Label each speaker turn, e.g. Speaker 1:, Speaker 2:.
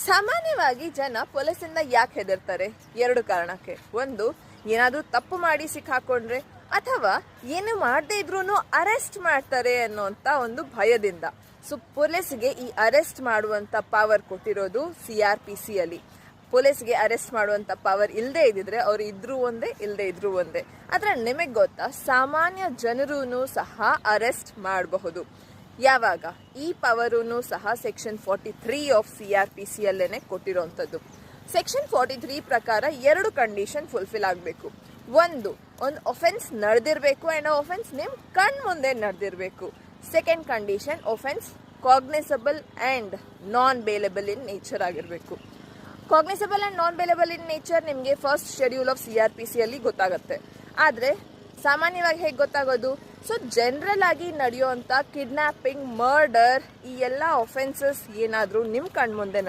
Speaker 1: ಸಾಮಾನ್ಯವಾಗಿ ಜನ ಪೊಲೀಸಿಂದ ಯಾಕೆ ಹೆದರ್ತಾರೆ? ಎರಡು ಕಾರಣಕ್ಕೆ. ಒಂದು, ಏನಾದರೂ ತಪ್ಪು ಮಾಡಿ ಸಿಕ್ಕಾಕೊಂಡ್ರೆ ಅಥವಾ ಏನು ಮಾಡದೇ ಇದ್ರೂ ಅರೆಸ್ಟ್ ಮಾಡ್ತಾರೆ ಅನ್ನೋಂಥ ಒಂದು ಭಯದಿಂದ. ಸೊ ಪೊಲೀಸ್ಗೆ ಈ ಅರೆಸ್ಟ್ ಮಾಡುವಂಥ ಪವರ್ ಕೊಟ್ಟಿರೋದು CRPC ಅಲ್ಲಿ. ಪೊಲೀಸ್ಗೆ ಅರೆಸ್ಟ್ ಮಾಡುವಂಥ ಪವರ್ ಇಲ್ಲದೆ ಇದ್ದಿದ್ರೆ ಅವ್ರು ಇದ್ರೂ ಒಂದೇ, ಇಲ್ಲದೆ ಇದ್ರೂ ಒಂದೇ. ಆದರೆ ನಿಮಗೆ ಗೊತ್ತಾ, ಸಾಮಾನ್ಯ ಜನರೂ ಸಹ ಅರೆಸ್ಟ್ ಮಾಡಬಹುದು. ಯಾವಾಗ? ಈ ಪವರೂ ಸಹ ಸೆಕ್ಷನ್ 43 ಆಫ್ CRPC ಅಲ್ಲೇನೆ ಕೊಟ್ಟಿರೋಂಥದ್ದು. ಸೆಕ್ಷನ್ 43 ಪ್ರಕಾರ ಎರಡು ಕಂಡೀಷನ್ ಫುಲ್ಫಿಲ್ ಆಗಬೇಕು. ಒಂದು ಒಫೆನ್ಸ್ ನಡೆದಿರಬೇಕು ಆ್ಯಂಡ್ ಒಫೆನ್ಸ್ ನಿಮ್ಮ ಕಣ್ ಮುಂದೆ ನಡೆದಿರಬೇಕು. Second condition, offence cognizable and non bailable in nature ಆಗಿರಬೇಕು. Cognizable and non bailable in nature ನಿಮಗೆ ಫಸ್ಟ್ ಶೆಡ್ಯೂಲ್ ಆಫ್ CRPC ಅಲ್ಲಿ ಗೊತ್ತಾಗುತ್ತೆ. ಆದರೆ ಸಾಮಾನ್ಯವಾಗಿ ಹೇಗೆ ಗೊತ್ತಾಗೋದು? ಸೊ ಜನರಲ್ ಆಗಿ ನಡೆಯುವಂಥ ಕಿಡ್ನ್ಯಾಪಿಂಗ್, ಮರ್ಡರ್, ಈ ಎಲ್ಲ ಒಫೆನ್ಸಸ್ ಏನಾದರೂ ನಿಮ್ಮ ಕಣ್ಮುಂದೆ